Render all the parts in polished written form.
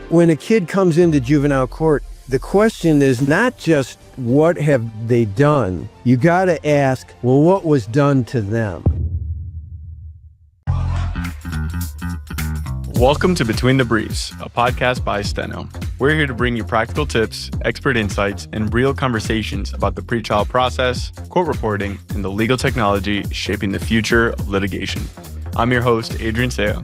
When a kid comes into juvenile court, the question is not just what have they done? You got to ask, well, what was done to them? Welcome to Between the Briefs, a podcast by Steno. We're here to bring you practical tips, expert insights, and real conversations about the pretrial process, court reporting, and the legal technology shaping the future of litigation. I'm your host, Adrian Cea.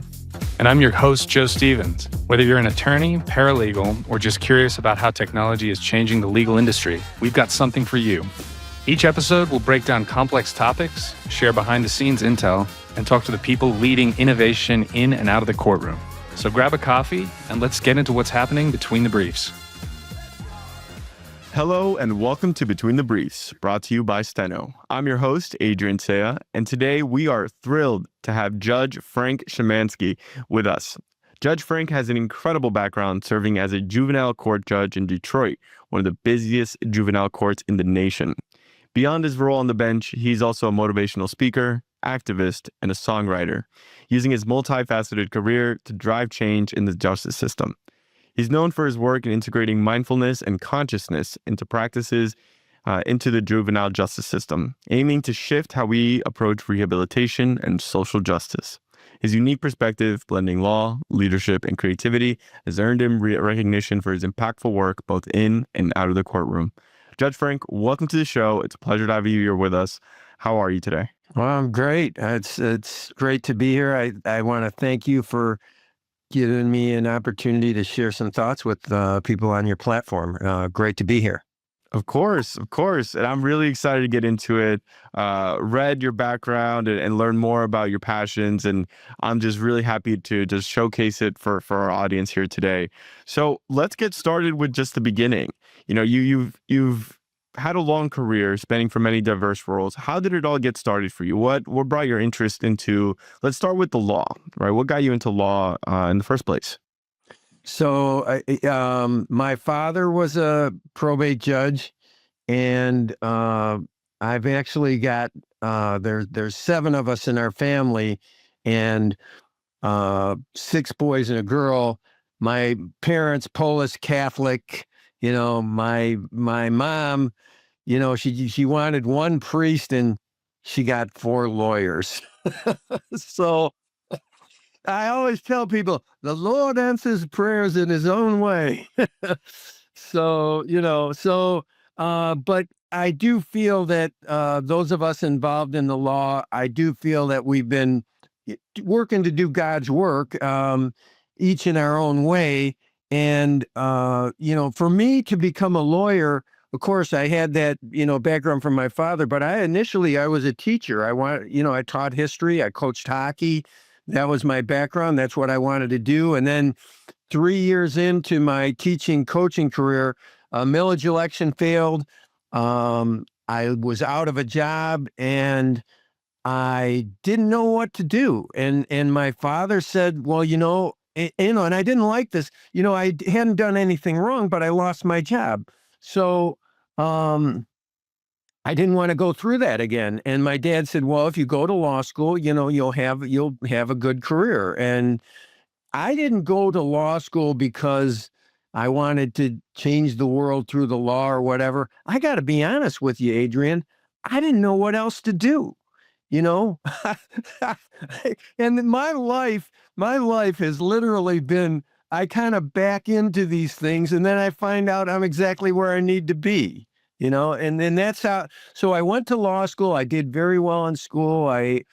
And I'm your host, Joe Stevens. Whether you're an attorney, paralegal, or just curious about how technology is changing the legal industry, we've got something for you. Each episode will break down complex topics, share behind-the-scenes intel, and talk to the people leading innovation in and out of the courtroom. So grab a coffee and let's get into what's happening between the briefs. Hello and welcome to Between the Briefs, brought to you by Steno. I'm your host, Adrian Cea, and today we are thrilled to have Judge Frank Szymanski with us. Judge Frank has an incredible background serving as a juvenile court judge in Detroit, one of the busiest juvenile courts in the nation. Beyond his role on the bench, he's also a motivational speaker, activist, and a songwriter, using his multifaceted career to drive change in the justice system. He's known for his work in integrating mindfulness and consciousness into practices into the juvenile justice system, aiming to shift how we approach rehabilitation and social justice. His unique perspective, blending law, leadership, and creativity, has earned him recognition for his impactful work both in and out of the courtroom. Judge Frank, welcome to the show. It's a pleasure to have you here with us. How are you today? Well, I'm great. It's great to be here. I want to thank you for giving me an opportunity to share some thoughts with people on your platform. Great to be here. Of course. And I'm really excited to get into it. Read your background and learn more about your passions. And I'm just really happy to just showcase it for our audience here today. So let's get started with just the beginning. You know, you've had a long career spanning from many diverse roles. How did it all get started for you? What brought your interest into, let's start with the law, right? What got you into law in the first place? So my father was a probate judge, and I've actually got, there's 7 of us in our family, and 6 boys and a girl. My parents, Polish Catholic, you know, my mom, you know, she wanted 1 priest and she got 4 lawyers. So I always tell people the Lord answers prayers in his own way. So, you know, but I do feel that those of us involved in the law, I do feel that we've been working to do God's work, each in our own way. And, you know, for me to become a lawyer, of course, I had that, you know, background from my father, but I was a teacher. I taught history, I coached hockey. That was my background. That's what I wanted to do. And then 3 years into my teaching coaching career, a millage election failed. I was out of a job and I didn't know what to do. And my father said, well, and I didn't like this. You know, I hadn't done anything wrong, but I lost my job. So I didn't want to go through that again. And my dad said, well, if you go to law school, you know, you'll have a good career. And I didn't go to law school because I wanted to change the world through the law or whatever. I got to be honest with you, Adrian. I didn't know what else to do, you know? And my life has literally been, I kind of back into these things and then I find out I'm exactly where I need to be. You know, and then that's how, so I went to law school. I did very well in school. I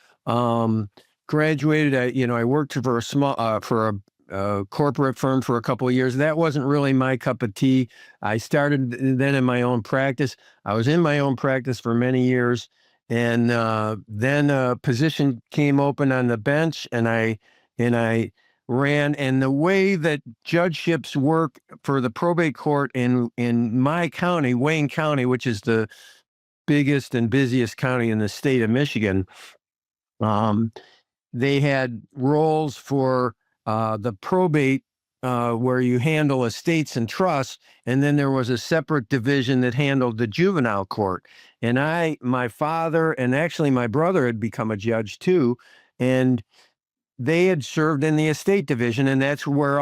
graduated, I worked for a corporate firm for a couple of years. That wasn't really my cup of tea. I started then in my own practice. I was in my own practice for many years. And then a position came open on the bench and I ran, and the way that judgeships work for the probate court in my county, Wayne County, which is the biggest and busiest county in the state of Michigan, they had roles for the probate where you handle estates and trusts, and then there was a separate division that handled the juvenile court. And my father and actually my brother had become a judge too, and they had served in the estate division, and that's where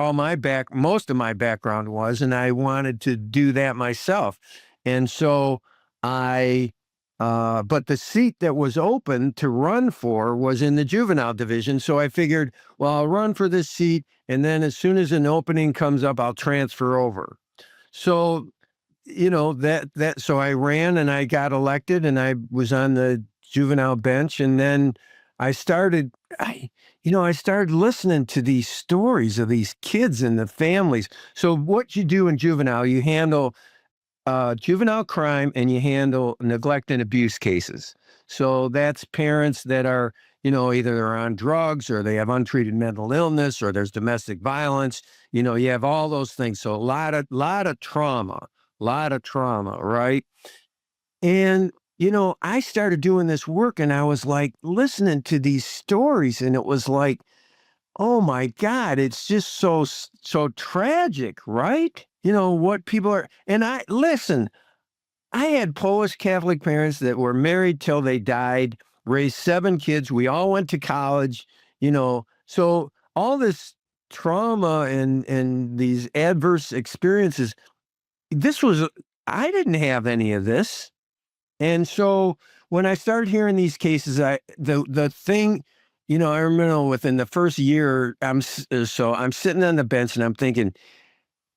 most of my background was, and I wanted to do that myself. And so but the seat that was open to run for was in the juvenile division. So I figured, well, I'll run for this seat, and then as soon as an opening comes up, I'll transfer over. So, so I ran and I got elected, and I was on the juvenile bench. And then I started listening to these stories of these kids and the families. So what you do in juvenile, you handle juvenile crime, and you handle neglect and abuse cases. So that's parents that are, either they're on drugs, or they have untreated mental illness, or there's domestic violence. You have all those things. So a lot of trauma, right? And, I started doing this work, and I was like listening to these stories, and it was like, oh my God, it's just so tragic, right? What people are, and I had Polish Catholic parents that were married till they died, raised 7 kids. We all went to college, so all this trauma and these adverse experiences, I didn't have any of this. And so when I started hearing these cases, the thing, I remember within the first year, I'm sitting on the bench, and I'm thinking,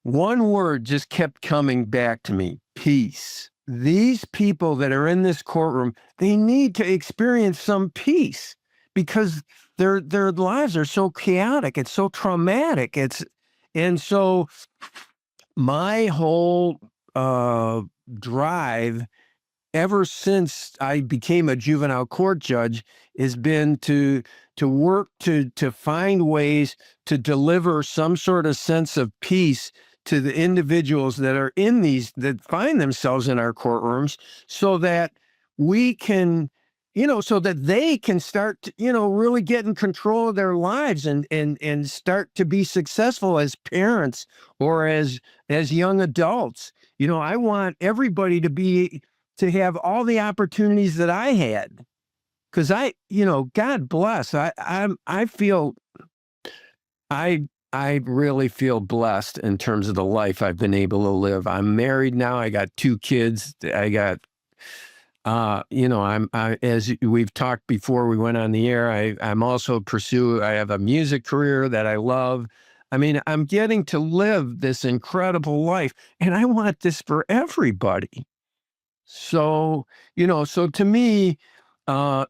one word just kept coming back to me: peace. These people that are in this courtroom, they need to experience some peace, because their lives are so chaotic. It's so traumatic. And so my whole drive ever since I became a juvenile court judge has been to work to find ways to deliver some sort of sense of peace to the individuals that are that find themselves in our courtrooms, so that we can, so that they can start to, really get in control of their lives, and start to be successful as parents, or as young adults. I want everybody to have all the opportunities that I had, because God bless. I really feel blessed in terms of the life I've been able to live. I'm married now. I got 2 kids. I got, as we've talked before we went on the air, I'm also I have a music career that I love. I mean, I'm getting to live this incredible life, and I want this for everybody. So, so to me, uh,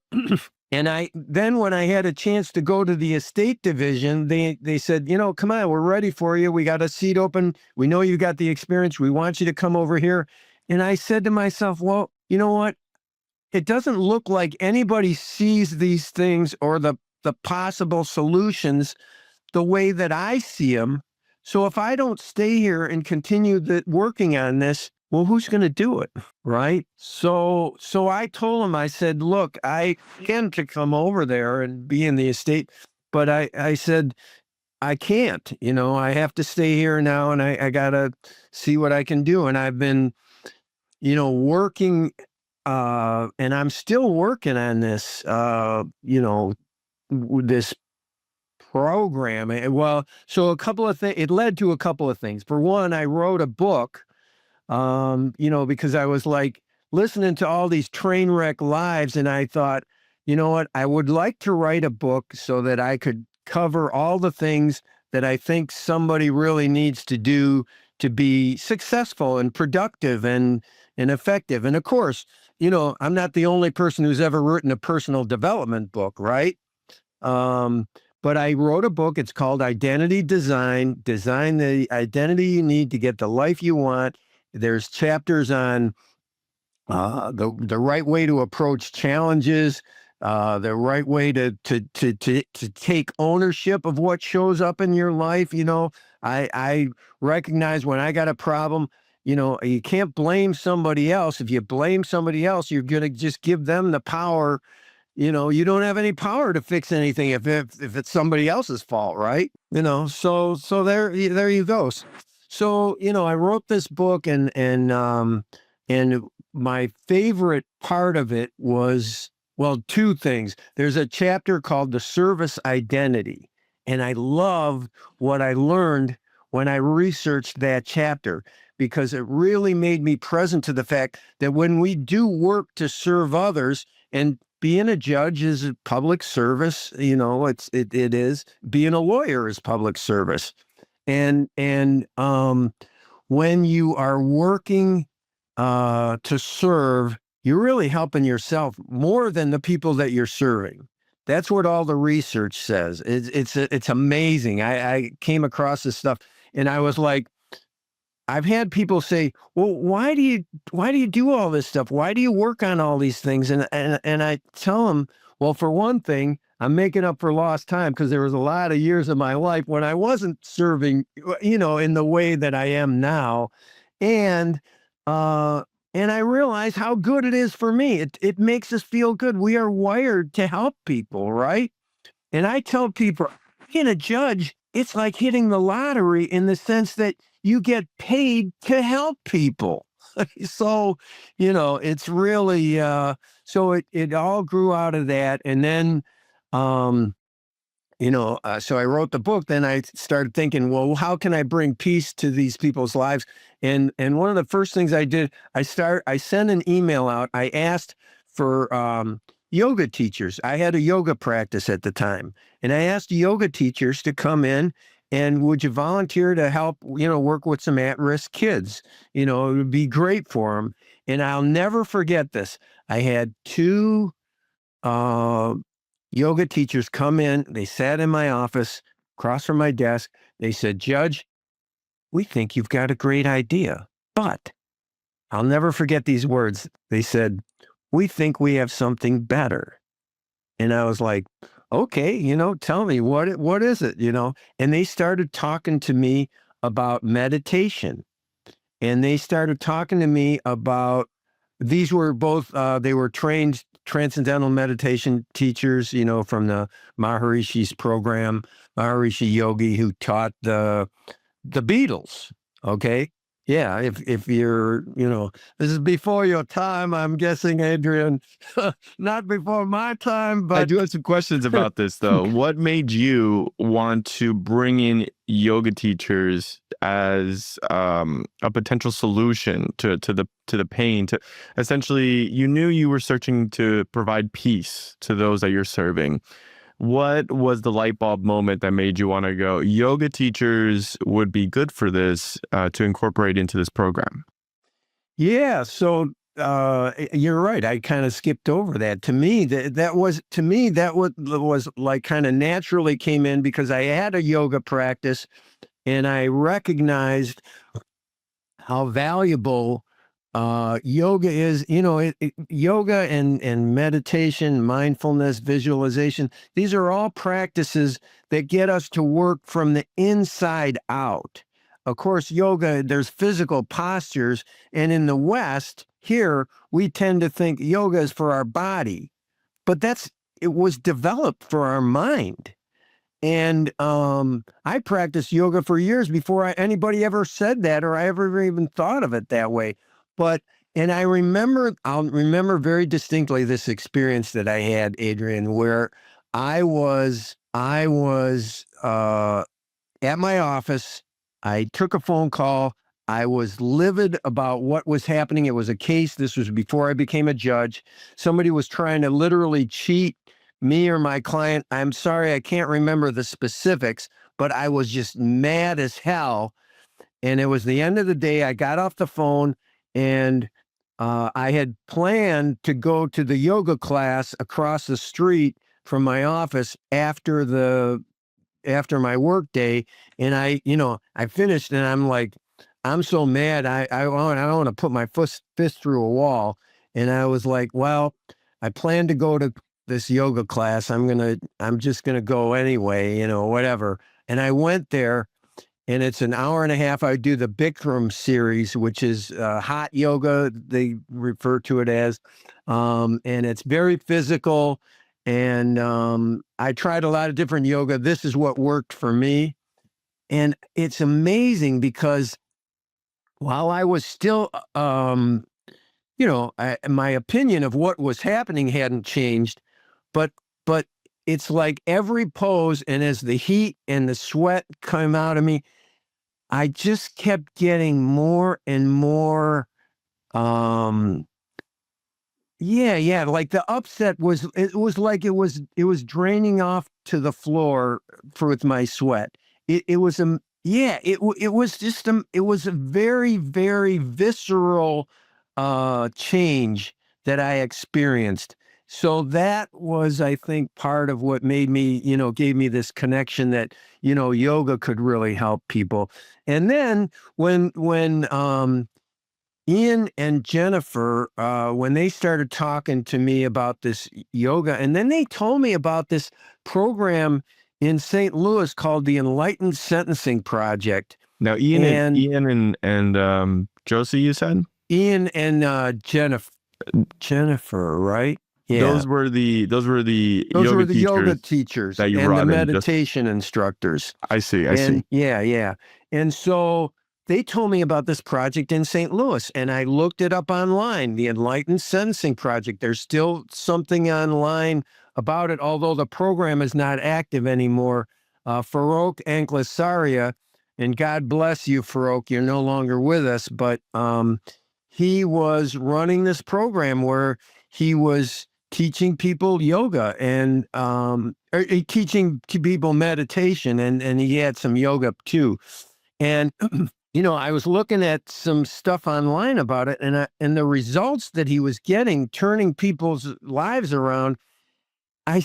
and then when I had a chance to go to the estate division, they said, come on, we're ready for you. We got a seat open. We know you got the experience. We want you to come over here. And I said to myself, well, you know what? It doesn't look like anybody sees these things, or the possible solutions, the way that I see them. So if I don't stay here and continue working on this, well, who's going to do it? Right. So I told him, I said, look, I can to come over there and be in the estate, but I said, I can't, I have to stay here now, and I got to see what I can do. And I've been, working, and I'm still working on this, this program. Well, so a couple of things, it led to a couple of things. For one, I wrote a book, because I was like listening to all these train wreck lives, and I thought, you know what, I would like to write a book so that I could cover all the things that I think somebody really needs to do to be successful and productive and effective. And of course, I'm not the only person who's ever written a personal development book, right? But I wrote a book. It's called Identity Design. Design the identity you need to get the life you want. There's chapters on the right way to approach challenges, the right way to take ownership of what shows up in your life. I recognize when I got a problem, you can't blame somebody else. If you blame somebody else, you're going to just give them the power. You don't have any power to fix anything if it's somebody else's fault, right? So there you go. So, I wrote this book, and my favorite part of it was Well, two things. There's a chapter called the service identity. And I love what I learned when I researched that chapter, because it really made me present to the fact that when we do work to serve others, and being a judge is a public service, it is. Being a lawyer is public service. And when you are working to serve, you're really helping yourself more than the people that you're serving. That's what all the research says. It's amazing. I came across this stuff, and I was like, I've had people say, "Well, why do you do all this stuff? Why do you work on all these things?" And I tell them, well, for one thing, I'm making up for lost time, because there was a lot of years of my life when I wasn't serving, in the way that I am now, and uh, and I realize how good it is for me. It makes us feel good. We are wired to help people, right? And I tell people, being a judge, it's like hitting the lottery in the sense that you get paid to help people. So, it's really, so it all grew out of that. And then, um, so I wrote the book. Then I started thinking, well, how can I bring peace to these people's lives? And one of the first things I did, I sent an email out. I asked for yoga teachers. I had a yoga practice at the time, and I asked yoga teachers to come in, and would you volunteer to help, work with some at-risk kids? It would be great for them. And I'll never forget this. I had two uh, yoga teachers come in. They sat in my office across from my desk. They said, "Judge, we think you've got a great idea, but," I'll never forget these words. They said, "We think we have something better." And I was like, "Okay, tell me what is it?" And they started talking to me about meditation. And they started talking to me about, these were both, they were trained transcendental meditation teachers, from the Maharishi's program, Maharishi Yogi, who taught the Beatles. Okay. Yeah. If you're, this is before your time, I'm guessing, Adrian, not before my time, I but do have some questions about this, though. What made you want to bring in yoga teachers as a potential solution to the pain? To essentially, you knew you were searching to provide peace to those that you're serving. What was the light bulb moment that made you want to go, yoga teachers would be good for this, to incorporate into this program? yeah. So you're right. I kind of skipped over that. To me that was like kind of naturally came in, because I had a yoga practice, and I recognized how valuable yoga is. Yoga and meditation, mindfulness, visualization, these are all practices that get us to work from the inside out. Of course, yoga, there's physical postures, and in the West here, we tend to think yoga is for our body, but it was developed for our mind. And I practiced yoga for years before anybody ever said that, or I ever even thought of it that way. But, and I'll remember very distinctly this experience that I had, Adrian, where I was at my office. I took a phone call. I was livid about what was happening. It was a case. This was before I became a judge. Somebody was trying to literally cheat me or my client. I'm sorry, I can't remember the specifics, but I was just mad as hell. And it was the end of the day. I got off the phone, and I had planned to go to the yoga class across the street from my office after my work day. And I finished, and I'm like, I'm so mad. I want to put my fist through a wall. And I was like, well, I plan to go to this yoga class. I'm just gonna go anyway, whatever. And I went there, and it's an hour and a half. I do the Bikram series, which is hot yoga, they refer to it as, and it's very physical. And I tried a lot of different yoga. This is what worked for me. And it's amazing, because while I was still, my opinion of what was happening hadn't changed, but it's like every pose, and as the heat and the sweat come out of me, I just kept getting more and more. Yeah. Like the upset was, it was like it was draining off to the floor with my sweat. It was yeah, it was just it was a very, very visceral change that I experienced. So that was, I think, part of what made me, gave me this connection that, yoga could really help people. And then when Ian and Jennifer, when they started talking to me about this yoga, and then they told me about this program in St. Louis called the Enlightened Sentencing Project. Now, Ian and Josie, you said? Ian and Jennifer, right? Yeah. Those were the yoga teachers that you and brought the in meditation instructors. I see. Yeah. And so they told me about this project in St. Louis, and I looked it up online, the Enlightened Sentencing Project. There's still something online about it, although the program is not active anymore. Farouk Anklesaria, and God bless you, Farouk, you're no longer with us, but he was running this program where he was teaching people yoga and teaching people meditation, and he had some yoga too. And I was looking at some stuff online about it, and the results that he was getting, turning people's lives around. I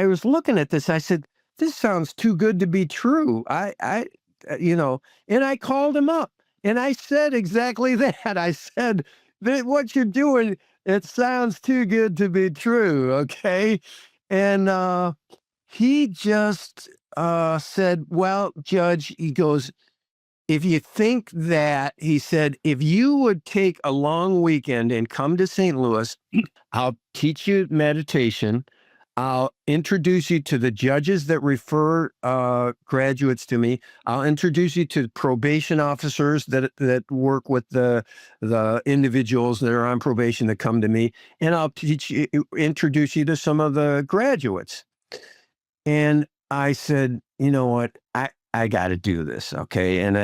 was looking at this. I said, "This sounds too good to be true." And I called him up, and I said exactly that. I said that what you're doing, it sounds too good to be true. Okay, and he just said, "Well, Judge," he goes, "if you think that," he said, "if you would take a long weekend and come to St. Louis, I'll teach you meditation. I'll introduce you to the judges that refer graduates to me. I'll introduce you to probation officers that work with the individuals that are on probation that come to me, and I'll introduce you to some of the graduates." And I said, "You know what? I got to do this." Okay. And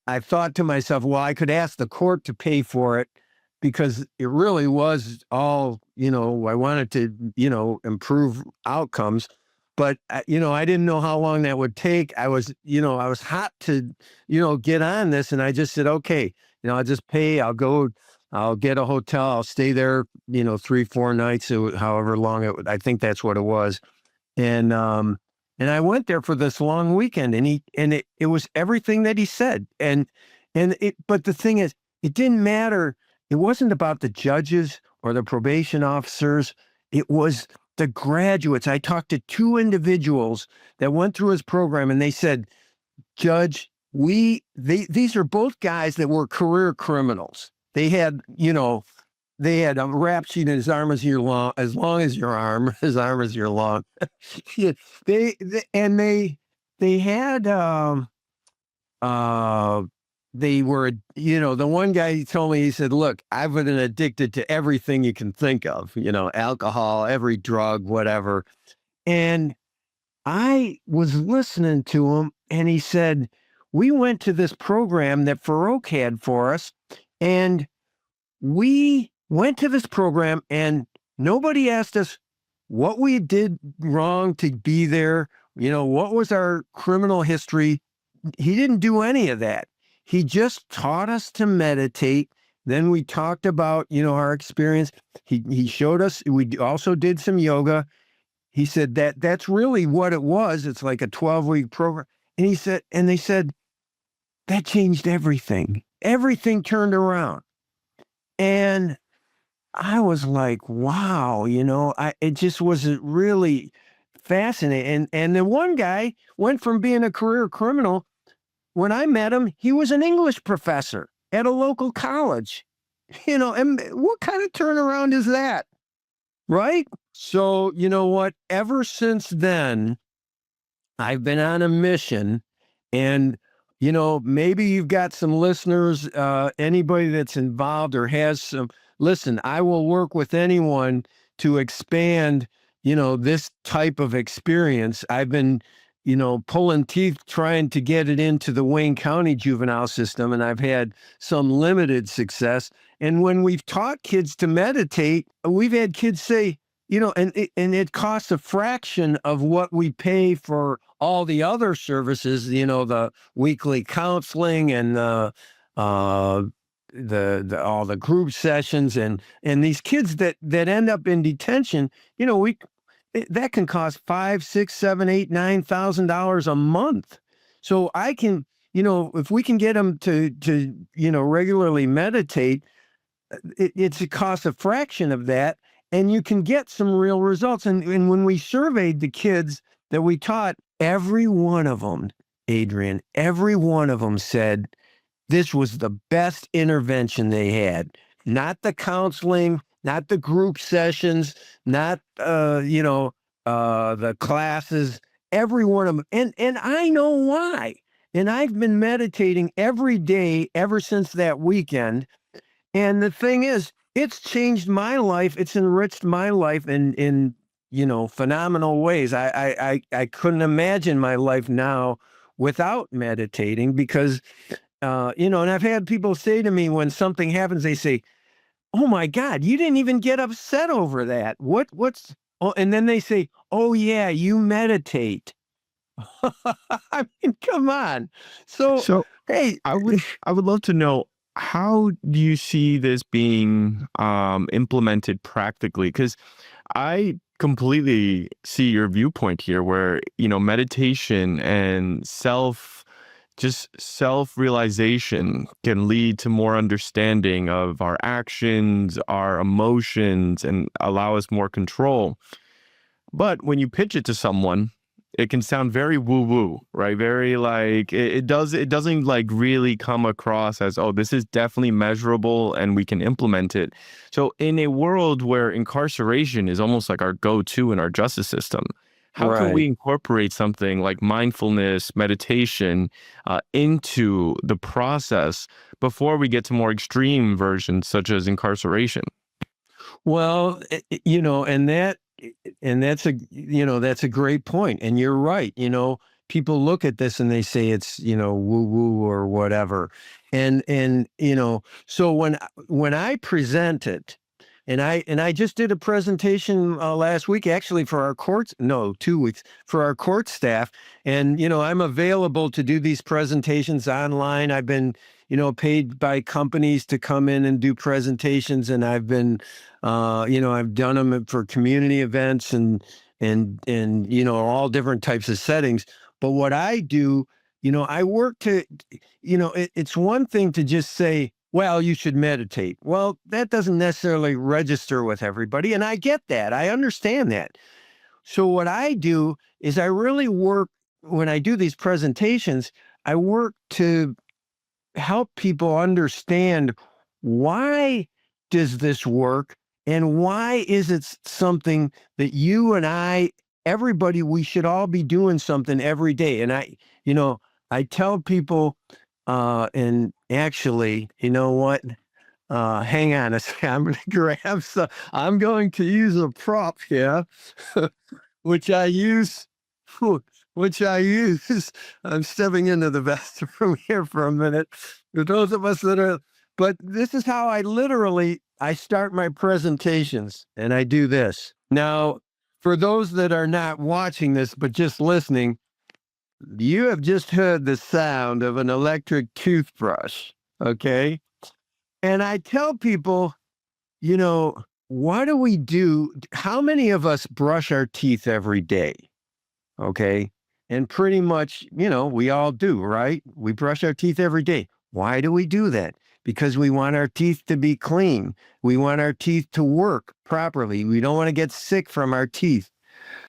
I thought to myself, well, I could ask the court to pay for it because it really was all, I wanted to, improve outcomes. But, I didn't know how long that would take. I was hot to, get on this. And I just said, okay, I'll just pay. I'll get a hotel. I'll stay there, 3-4 nights, however long I think that's what it was. And I went there for this long weekend, and it was everything that he said. But the thing is, it didn't matter. It wasn't about the judges or the probation officers. It was the graduates. I talked to 2 individuals that went through his program, and they said, "Judge, these are both guys that were career criminals. They had, a rap sheet as long as your arm, as arm as your long." Yeah, they had they were, the one guy, he told me, he said, "Look, I've been addicted to everything you can think of, alcohol, every drug, whatever." And I was listening to him, and he said, "We went to this program that Farouk had for us, and we went to this program, and nobody asked us what we did wrong to be there. What was our criminal history? He didn't do any of that. He just taught us to meditate. Then we talked about, our experience. He showed us, we also did some yoga." He said that's really what it was. It's like a 12-week program. And they said, that changed everything. Everything turned around. And I was like, wow, it just was really fascinating. And the one guy went from being a career criminal. When I met him, he was an English professor at a local college. And what kind of turnaround is that? Right? So, you know what? Ever since then, I've been on a mission, and maybe you've got some listeners, anybody that's involved or has some, listen, I will work with anyone to expand, this type of experience. I've been, pulling teeth trying to get it into the Wayne County juvenile system, and I've had some limited success. And when we've taught kids to meditate, we've had kids say, and it costs a fraction of what we pay for all the other services, the weekly counseling and uh, the all the group sessions and these kids that end up in detention, that can cost $5, 6, 7, 8, $9,000 a month. So I can, if we can get them to regularly meditate, it's a cost a fraction of that, and you can get some real results. And when we surveyed the kids that we taught, every one of them, Adrian, every one of them said this was the best intervention they had. Not the counseling, not the group sessions, not the classes. Every one of them, and I know why. And I've been meditating every day ever since that weekend. And the thing is, it's changed my life. It's enriched my life in phenomenal ways. I couldn't imagine my life now without meditating because, and I've had people say to me when something happens, they say, "Oh my God, you didn't even get upset over that. What's?" Oh, and then they say, "Oh yeah, you meditate." I mean, come on. So, So hey, I would love to know, how do you see this being implemented practically? Because I completely see your viewpoint here, where meditation and self-realization can lead to more understanding of our actions, our emotions, and allow us more control. But when you pitch it to someone, it can sound very woo-woo, right? Very like it doesn't like really come across as, oh, this is definitely measurable and we can implement it. So in a world where incarceration is almost like our go-to in our justice system, how can we right. incorporate something like mindfulness, meditation into the process before we get to more extreme versions such as incarceration? Well, and that's a great point. And you're right. People look at this and they say it's, woo woo or whatever. And so when I present it, and I just did a presentation last week, actually for our courts, no, 2 weeks for our court staff. And, I'm available to do these presentations online. I've been, paid by companies to come in and do presentations. And I've been, I've done them for community events and, all different types of settings. But what I do, I work to, it's one thing to just say, well, you should meditate. Well, that doesn't necessarily register with everybody. And I get that. I understand that. So what I do is I really work when I do these presentations, I work to help people understand, why does this work and why is it something that you and I, everybody, we should all be doing something every day. And I tell people, and actually, you know what? Hang on a second. I'm going to grab some. I'm going to use a prop here, which I use. Which I use. I'm stepping into the bathroom here for a minute. For those of us that are, but this is how I start my presentations, and I do this. Now, for those that are not watching this but just listening, you have just heard the sound of an electric toothbrush. Okay. And I tell people, what do we do? How many of us brush our teeth every day? Okay. And pretty much, we all do, right? We brush our teeth every day. Why do we do that? Because we want our teeth to be clean. We want our teeth to work properly. We don't want to get sick from our teeth.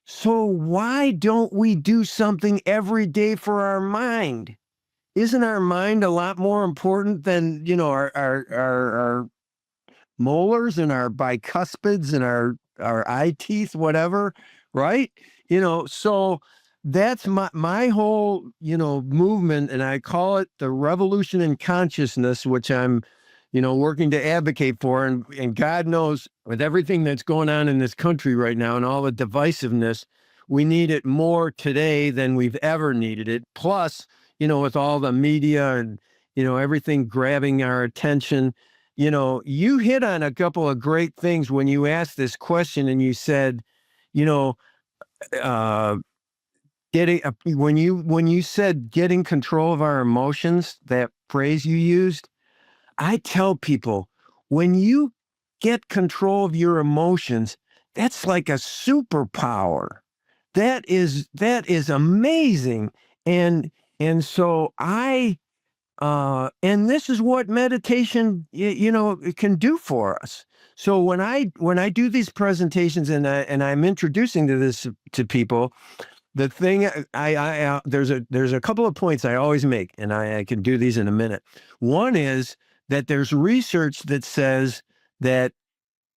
So why don't we do something every day for our mind? Isn't our mind a lot more important than, our molars and our bicuspids and our eye teeth, whatever, right? So that's my whole, movement, and I call it the revolution in consciousness, which I'm, working to advocate for. And God knows, with everything that's going on in this country right now and all the divisiveness, we need it more today than we've ever needed it. Plus, with all the media and, everything grabbing our attention, you hit on a couple of great things when you asked this question, and you said, you know, uh, when you said getting control of our emotions, that phrase you used, I tell people, when you get control of your emotions, that's like a superpower. That is amazing. And so and this is what meditation, it can do for us. So when I do these presentations, and I'm introducing to people, the thing there's a couple of points I always make, and I can do these in a minute. One is that there's research that says that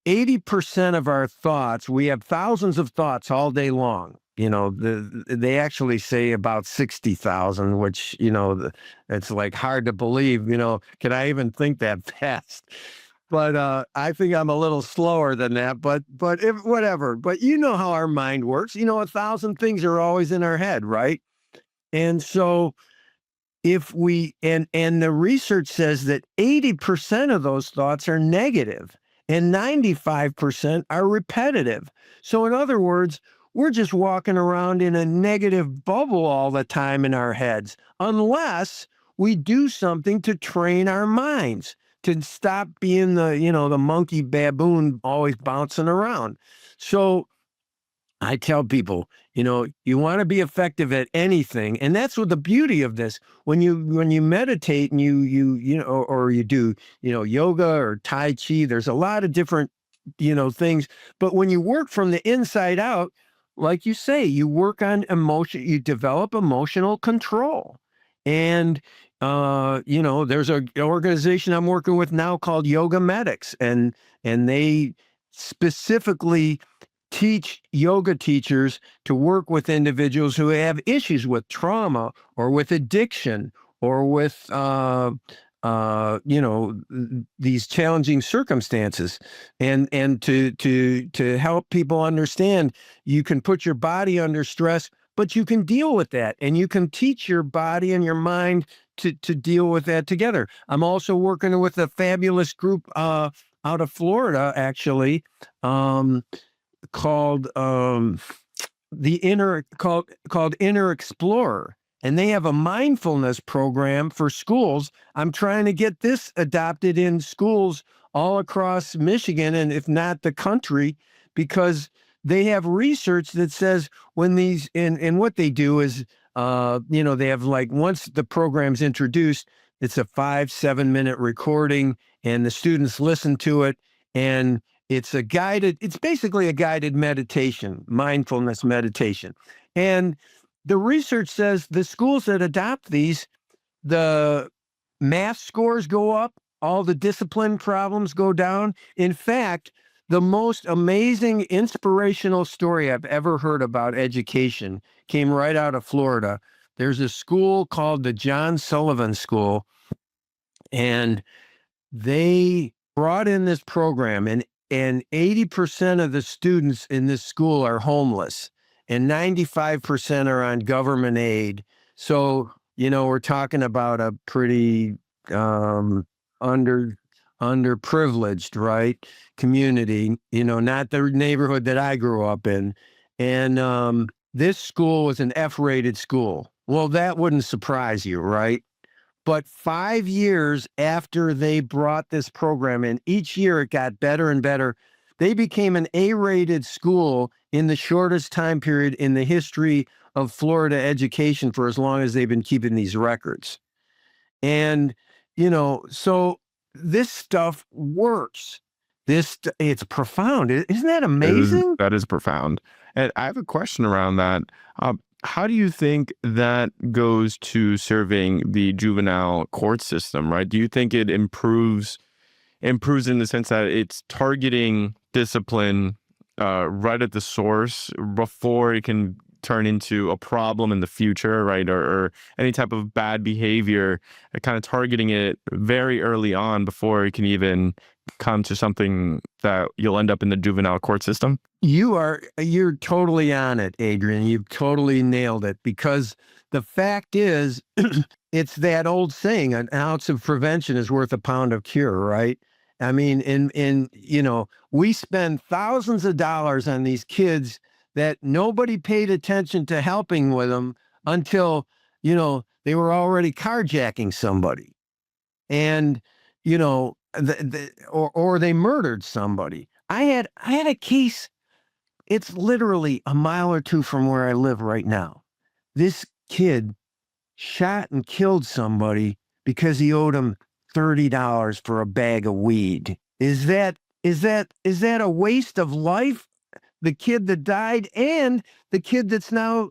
80% of our thoughts, we have thousands of thoughts all day long. They actually say about 60,000, which, it's like hard to believe, can I even think that fast? But I think I'm a little slower than that, but whatever. But you know how our mind works. 1,000 things are always in our head, right? And so if we and the research says that 80% of those thoughts are negative and 95% are repetitive. So in other words, we're just walking around in a negative bubble all the time in our heads, unless we do something to train our minds to stop being the monkey baboon always bouncing around. So I tell people, you want to be effective at anything, and that's what the beauty of this. When you meditate and or you do yoga or tai chi, there's a lot of different things. But when you work from the inside out, like you say, you work on emotion, you develop emotional control, and there's an organization I'm working with now called Yoga Medics, and they specifically teach yoga teachers to work with individuals who have issues with trauma or with addiction or with these challenging circumstances, and to help people understand you can put your body under stress, but you can deal with that, and you can teach your body and your mind to deal with that together. I'm also working with a fabulous group out of Florida, actually, called called Inner Explorer, and they have a mindfulness program for schools. I'm trying to get this adopted in schools all across Michigan, and if not the country, because they have research that says when these and what they do is they have, like, once the program's introduced, it's a 5-7 minute recording, and the students listen to it, and it's basically a guided meditation, mindfulness meditation. And the research says the schools that adopt these, the math scores go up, all the discipline problems go down. In fact, the most amazing inspirational story I've ever heard about education came right out of Florida. There's a school called the John Sullivan School, and they brought in this program, and 80% of the students in this school are homeless, and 95% are on government aid. So, we're talking about a pretty underprivileged, right, community, not the neighborhood that I grew up in. And this school was an F-rated school. Well, that wouldn't surprise you, right? But 5 years after they brought this program in, each year it got better and better. They became an A-rated school in the shortest time period in the history of Florida education, for as long as they've been keeping these records. And, so this stuff works. It's profound. Isn't that amazing? That is profound. And I have a question around that. How do you think that goes to serving the juvenile court system, right? Do you think it improves in the sense that it's targeting discipline right at the source before it can turn into a problem in the future, right? Or any type of bad behavior, kind of targeting it very early on before it can even come to something that you'll end up in the juvenile court system? You're totally on it, Adrian. You've totally nailed it, because the fact is, it's that old saying, an ounce of prevention is worth a pound of cure, right? I mean, we spend thousands of dollars on these kids that nobody paid attention to helping with them until, they were already carjacking somebody. And, or they murdered somebody. I had a case. It's literally a mile or two from where I live right now. This kid shot and killed somebody because he owed him $30 for a bag of weed. Is that a waste of life? The kid that died and the kid that's now,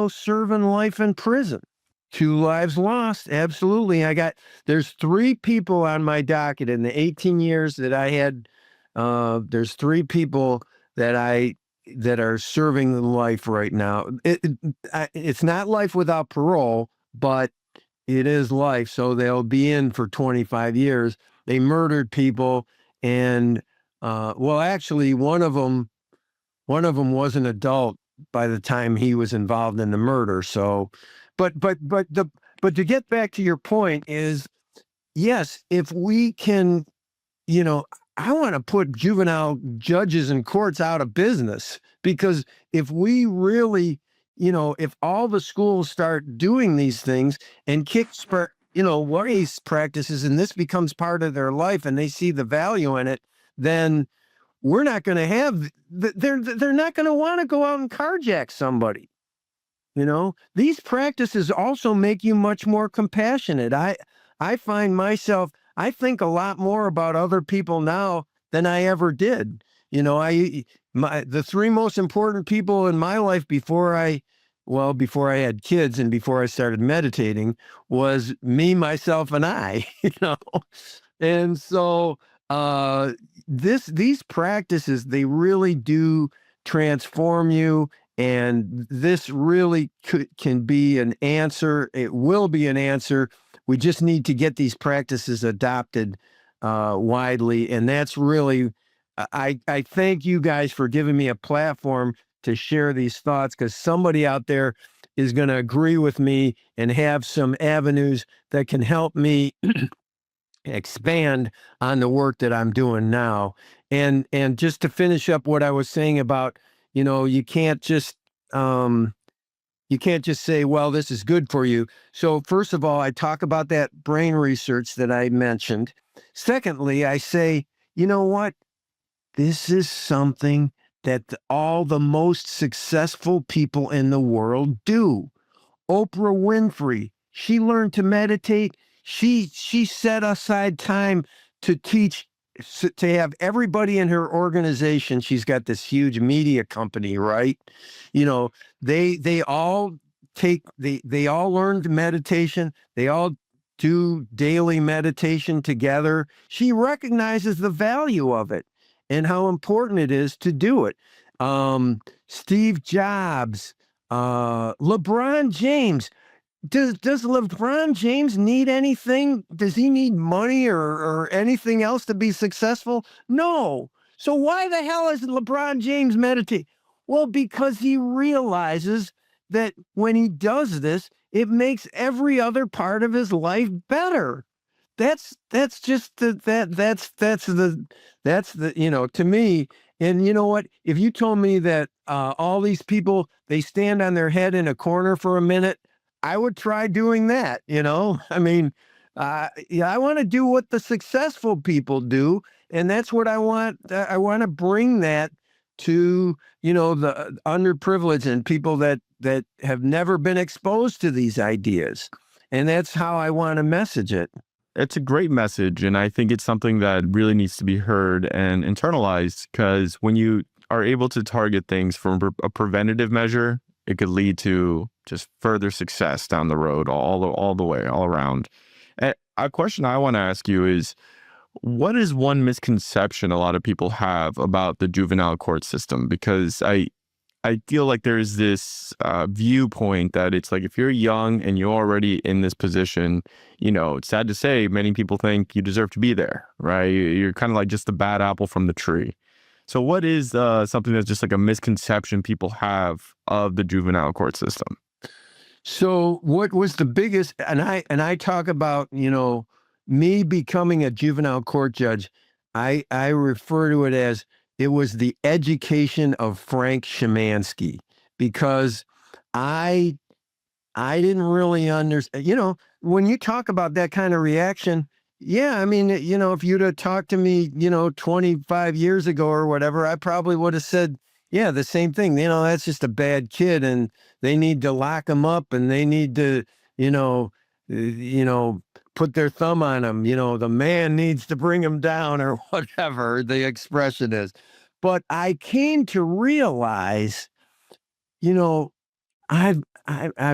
serving life in prison. 2 lives lost. Absolutely. There's 3 people on my docket in the 18 years that I had. There's 3 people that are serving life right now. It's not life without parole, but it is life. So they'll be in for 25 years. They murdered people. And, actually one of them was an adult by the time he was involved in the murder. So, but to get back to your point is, yes, if we can, I want to put juvenile judges and courts out of business, because if we really, if all the schools start doing these things and race practices, and this becomes part of their life and they see the value in it, then we're not going to have, they're not going to want to go out and carjack somebody. These practices also make you much more compassionate. I find myself, I think a lot more about other people now than I ever did. The 3 most important people in my life before I had kids and before I started meditating was me, myself, and I, And so these practices, they really do transform you. And this really can be an answer. It will be an answer. We just need to get these practices adopted widely. And that's really, I thank you guys for giving me a platform to share these thoughts, because somebody out there is going to agree with me and have some avenues that can help me expand on the work that I'm doing now. And just to finish up what I was saying about, you can't just say, well, this is good for you. So first of all, I talk about that brain research that I mentioned. Secondly, I say, you know what? This is something that all the most successful people in the world do. Oprah Winfrey, she learned to meditate. She set aside time to teach, to have everybody in her organization. She's got this huge media company, right? They all learned meditation. They all do daily meditation together. She recognizes the value of it and how important it is to do it. Steve Jobs, LeBron James. Does LeBron James need anything? Does he need money or anything else to be successful? No. So why the hell is LeBron James meditate? Well, because he realizes that when he does this, it makes every other part of his life better. That's just to me. And you know what? If you told me that all these people, they stand on their head in a corner for a minute, I would try doing that. I mean, I want to do what the successful people do. And that's what I want. I want to bring that to, the underprivileged and people that have never been exposed to these ideas. And that's how I want to message it. It's a great message, and I think it's something that really needs to be heard and internalized, because when you are able to target things from a preventative measure, it could lead to just further success down the road, all the way, all around. And a question I want to ask you is, what is one misconception a lot of people have about the juvenile court system? Because I feel like there's this viewpoint that it's like if you're young and you're already in this position, it's sad to say many people think you deserve to be there, right? You're kind of like just the bad apple from the tree. So what is something that's just like a misconception people have of the juvenile court system? So what was the biggest, and I talk about, me becoming a juvenile court judge, I refer to it as it was the education of Frank Szymanski, because I I didn't really understand, when you talk about that kind of reaction, yeah, I mean, if you'd have talked to me, 25 years ago or whatever, I probably would have said, yeah, the same thing. That's just a bad kid and they need to lock him up and they need to, you know, put their thumb on him. The man needs to bring him down or whatever the expression is. But I came to realize, you know, I've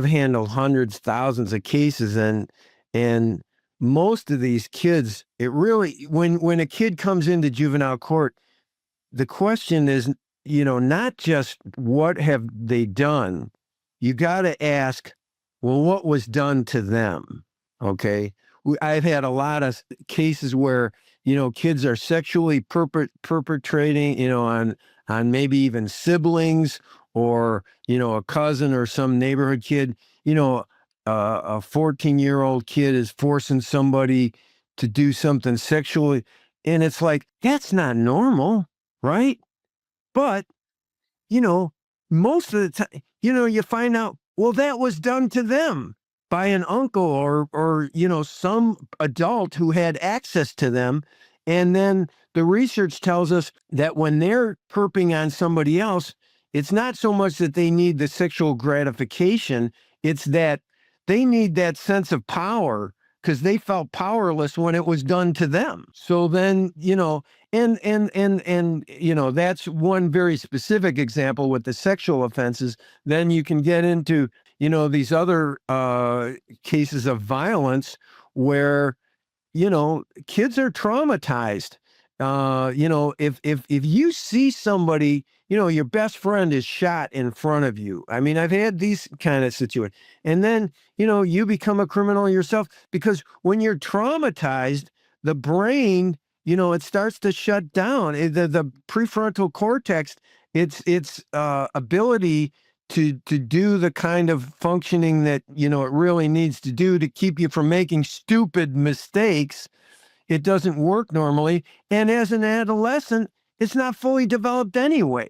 handled hundreds, thousands of cases, and most of these kids, it really, when a kid comes into juvenile court, the question is, not just what have they done. You got to ask, well, what was done to them? Okay. I've had a lot of cases where, kids are sexually perpetrating, on maybe even siblings or, a cousin or some neighborhood kid. A 14-year-old kid is forcing somebody to do something sexually. And it's like, that's not normal, right? But, you know, most of the time, you find out, well, that was done to them by an uncle or, some adult who had access to them. And then the research tells us that when they're perping on somebody else, it's not so much that they need the sexual gratification, it's that they need that sense of power because they felt powerless when it was done to them. So then, and that's one very specific example with the sexual offenses. Then you can get into, these other cases of violence where, kids are traumatized. If you see somebody, your best friend is shot in front of you. I mean, I've had these kind of situations. And then, you become a criminal yourself because when you're traumatized, the brain, it starts to shut down. The prefrontal cortex, its ability to do the kind of functioning that, it really needs to do to keep you from making stupid mistakes, it doesn't work normally. And as an adolescent, it's not fully developed anyway.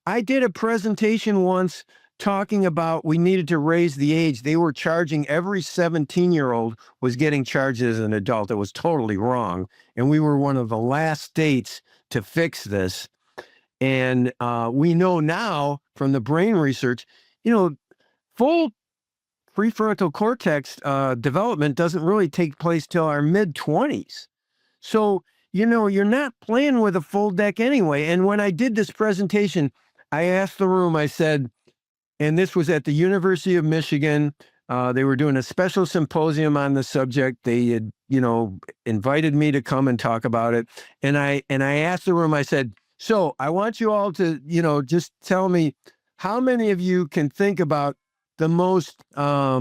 I did a presentation once talking about we needed to raise the age. They were charging every 17-year-old was getting charged as an adult. It was totally wrong. And we were one of the last states to fix this. And we know now from the brain research, full prefrontal cortex development doesn't really take place till our mid-20s. So, you're not playing with a full deck anyway. And when I did this presentation, I asked the room, I said, and this was at the University of Michigan. They were doing a special symposium on the subject. They had, invited me to come and talk about it. And I asked the room, I said, so I want you all to, just tell me how many of you can think about the most, how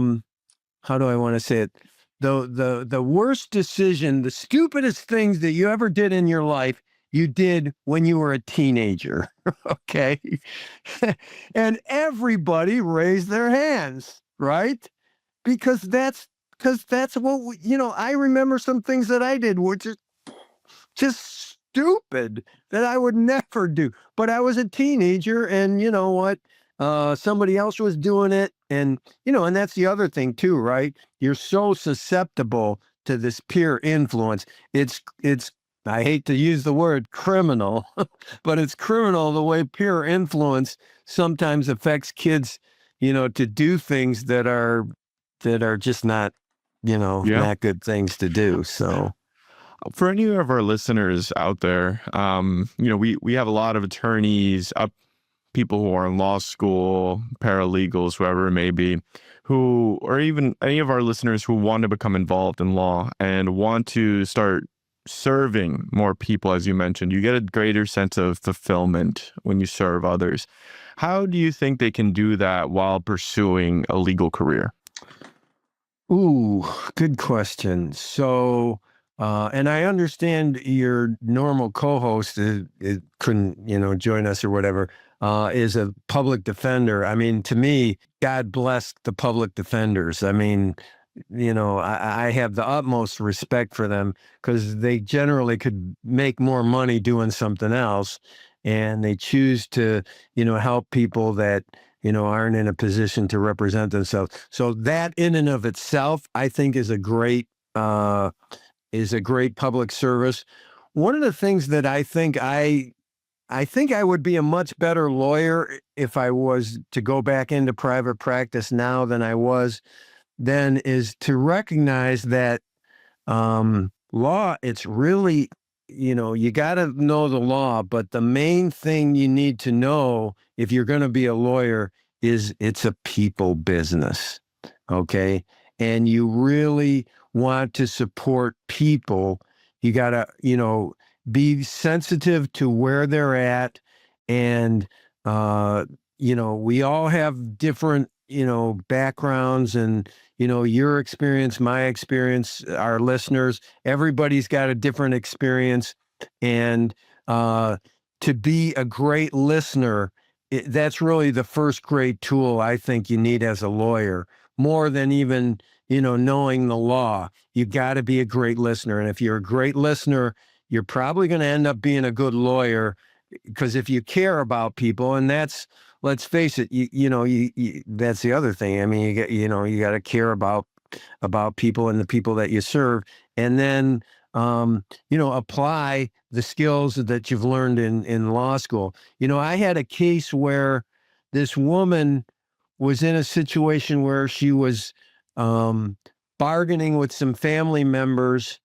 do I want to say it? The worst decision, the stupidest things that you ever did in your life, you did when you were a teenager. Okay. And everybody raised their hands, right? Because that's what, I remember some things that I did, which is just stupid that I would never do. But I was a teenager and you know what? Somebody else was doing it. And, and that's the other thing too, right? You're so susceptible to this peer influence. It's, I hate to use the word criminal, but it's criminal the way peer influence sometimes affects kids, to do things that are just not, not good things to do. So. For any of our listeners out there, we have a lot of attorneys, people who are in law school, paralegals, whoever it may be, or even any of our listeners who want to become involved in law and want to start serving more people, as you mentioned. You get a greater sense of fulfillment when you serve others. How do you think they can do that while pursuing a legal career? Ooh, good question. So, and I understand your normal co-host it couldn't, join us or whatever, is a public defender. I mean, to me, God bless the public defenders. I mean, I have the utmost respect for them because they generally could make more money doing something else. And they choose to, help people that, aren't in a position to represent themselves. So that in and of itself, I think is a great public service. One of the things that I think I would be a much better lawyer if I was to go back into private practice now than I was then is to recognize that law, it's really, you got to know the law, but the main thing you need to know if you're going to be a lawyer is it's a people business. Okay. And you really want to support people. You got to, be sensitive to where they're at. And, we all have different, backgrounds and, your experience, my experience, our listeners, everybody's got a different experience. And to be a great listener, that's really the first great tool I think you need as a lawyer, more than even, knowing the law. You got to be a great listener. And if you're a great listener, you're probably going to end up being a good lawyer because if you care about people, and that's, let's face it, that's the other thing. I mean, you got to care about people and the people that you serve, and then, apply the skills that you've learned in law school. I had a case where this woman was in a situation where she was bargaining with some family members,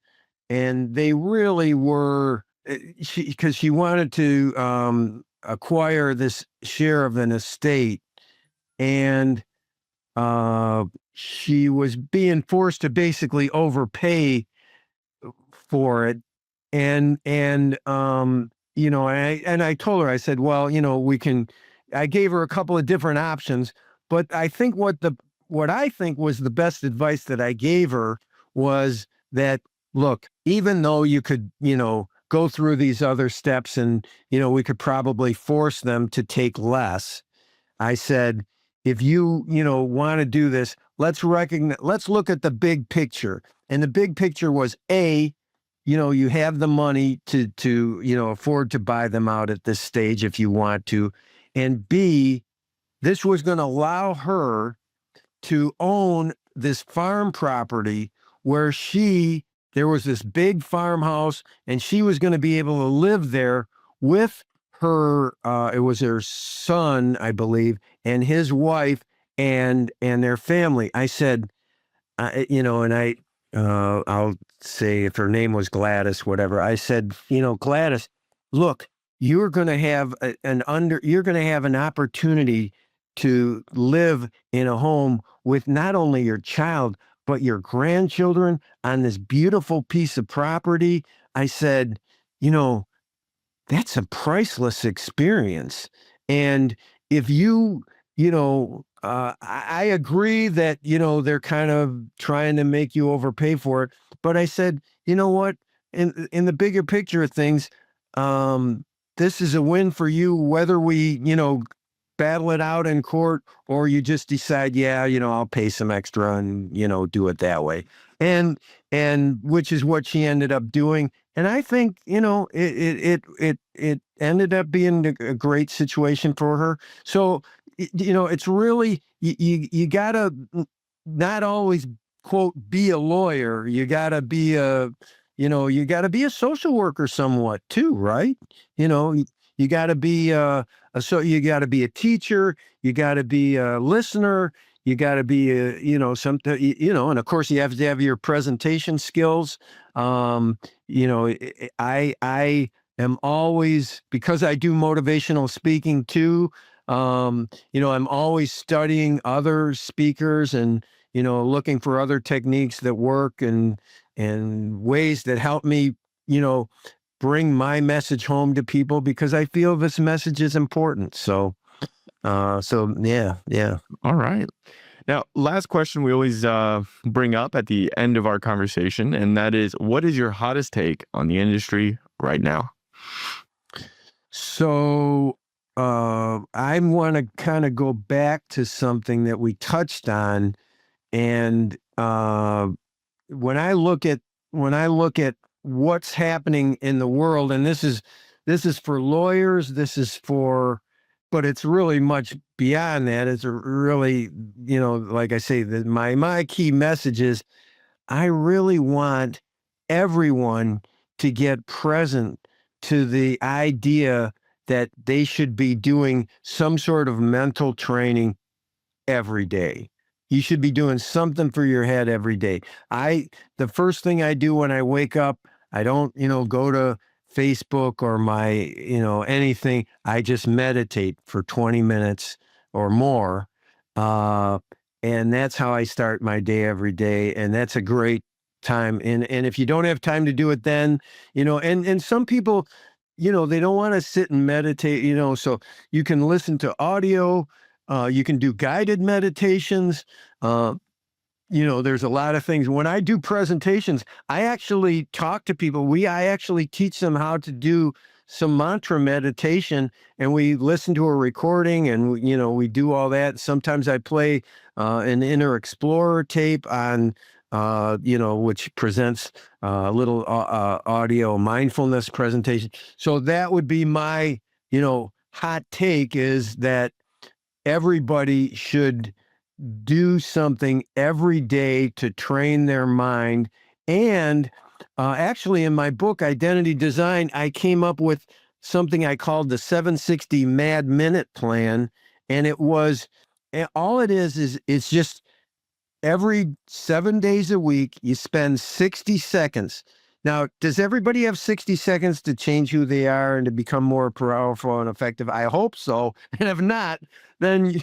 and they really were, because she wanted to acquire this share of an estate, and she was being forced to basically overpay for it. And I told her, I said, well, I gave her a couple of different options, but I think what I think was the best advice that I gave her was that, look, even though you could, go through these other steps and, we could probably force them to take less. I said, if you, want to do this, let's look at the big picture. And the big picture was you have the money to, afford to buy them out at this stage if you want to. And B, this was going to allow her to own this farm property where there was this big farmhouse and she was going to be able to live there with it was her son, I believe, and his wife and their family. I said, I'll say if her name was Gladys, whatever. I said, Gladys, look, you're going to have an opportunity to live in a home with not only your child, but your grandchildren on this beautiful piece of property. I said, that's a priceless experience. And if I agree that, they're kind of trying to make you overpay for it. But I said, you know what? In the bigger picture of things, this is a win for you, whether we, battle it out in court or you just decide, yeah, I'll pay some extra and, do it that way. And which is what she ended up doing. And I think, it ended up being a great situation for her. So, it's really, you gotta not always quote, be a lawyer. You gotta be a social worker somewhat too, right? You gotta be you gotta be a teacher, you gotta be a listener, you gotta be something, and of course you have to have your presentation skills. I am always, because I do motivational speaking too, I'm always studying other speakers and, looking for other techniques that work and ways that help me, bring my message home to people because I feel this message is important. So So yeah. All right. Now, last question we always bring up at the end of our conversation, and that is, what is your hottest take on the industry right now? So I want to kind of go back to something that we touched on, and when I look at what's happening in the world, and this is for lawyers, but it's really much beyond that. It's really, like I say, my key message is I really want everyone to get present to the idea that they should be doing some sort of mental training every day. You should be doing something for your head every day. The first thing I do when I wake up, I don't, go to Facebook or my, anything. I just meditate for 20 minutes or more. Uh, and that's how I start my day every day. And that's a great time. And if you don't have time to do it then, and some people, they don't want to sit and meditate, so you can listen to audio. You can do guided meditations. There's a lot of things. When I do presentations, I actually talk to people. I actually teach them how to do some mantra meditation, and we listen to a recording, and we do all that. Sometimes I play an Inner Explorer tape on, which presents a little audio mindfulness presentation. So that would be my, hot take, is that everybody should do something every day to train their mind. And actually, in my book, Identity Design, I came up with something I called the 760 Mad Minute Plan. And all it is it's just every 7 days a week, you spend 60 seconds. Now, does everybody have 60 seconds to change who they are and to become more powerful and effective? I hope so. And if not, then,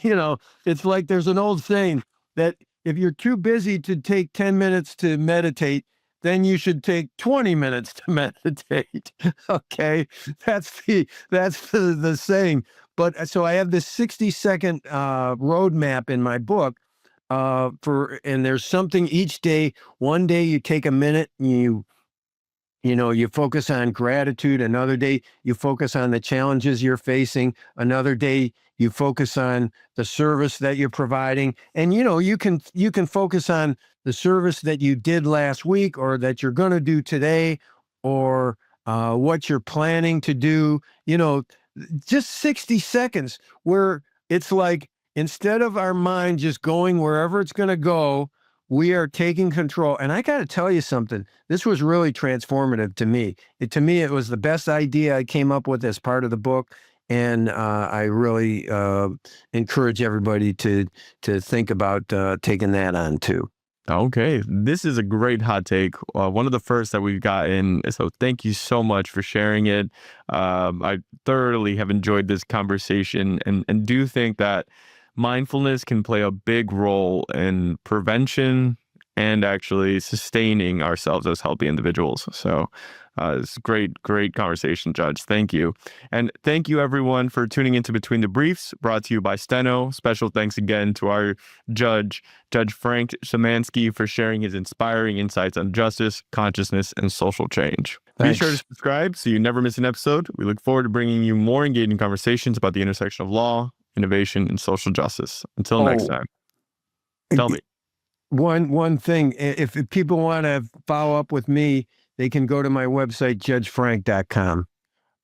it's like there's an old saying that if you're too busy to take 10 minutes to meditate, then you should take 20 minutes to meditate. Okay. That's the saying. But so I have this 60-second roadmap in my book and there's something each day. One day you take a minute and you focus on gratitude. Another day, you focus on the challenges you're facing. Another day, you focus on the service that you're providing. And, you can focus on the service that you did last week, or that you're going to do today, or what you're planning to do, just 60 seconds where it's like, instead of our mind just going wherever it's going to go, we are taking control. And I got to tell you something. This was really transformative to me. To me, it was the best idea I came up with as part of the book. And I really encourage everybody to think about taking that on too. Okay, this is a great hot take. One of the first that we've gotten. So thank you so much for sharing it. I thoroughly have enjoyed this conversation, and do think that mindfulness can play a big role in prevention and actually sustaining ourselves as healthy individuals. So it's great conversation, Judge. Thank you. And thank you, everyone, for tuning into Between the Briefs, brought to you by Steno. Special thanks again to our Judge Frank Szymanski, for sharing his inspiring insights on justice, consciousness, and social change. Thanks. Be sure to subscribe so you never miss an episode. We look forward to bringing you more engaging conversations about the intersection of law, innovation, and social justice. Until next time. Tell me. One thing, if people want to follow up with me, they can go to my website, judgefrank.com.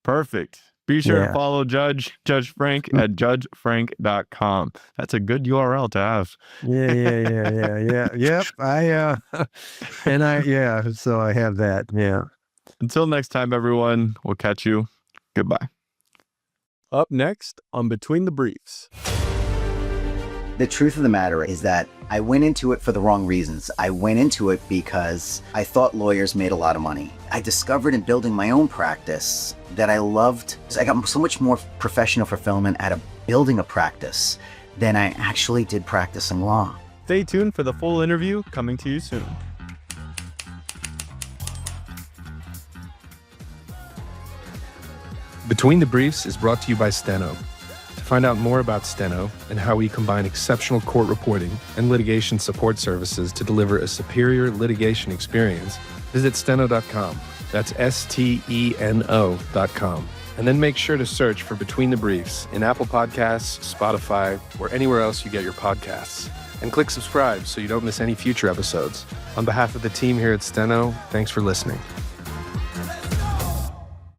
Perfect. Be sure to follow Judge Frank at judgefrank.com. That's a good URL to have. Yeah. Yep. So I have that. Yeah. Until next time, everyone, we'll catch you. Goodbye. Up next on Between the Briefs. The truth of the matter is that I went into it for the wrong reasons. I went into it because I thought lawyers made a lot of money. I discovered in building my own practice that I loved. I got so much more professional fulfillment out of building a practice than I actually did practicing law. Stay tuned for the full interview coming to you soon. Between the Briefs is brought to you by Steno. To find out more about Steno and how we combine exceptional court reporting and litigation support services to deliver a superior litigation experience, visit steno.com. That's STENO.com. And then make sure to search for Between the Briefs in Apple Podcasts, Spotify, or anywhere else you get your podcasts. And click subscribe so you don't miss any future episodes. On behalf of the team here at Steno, thanks for listening.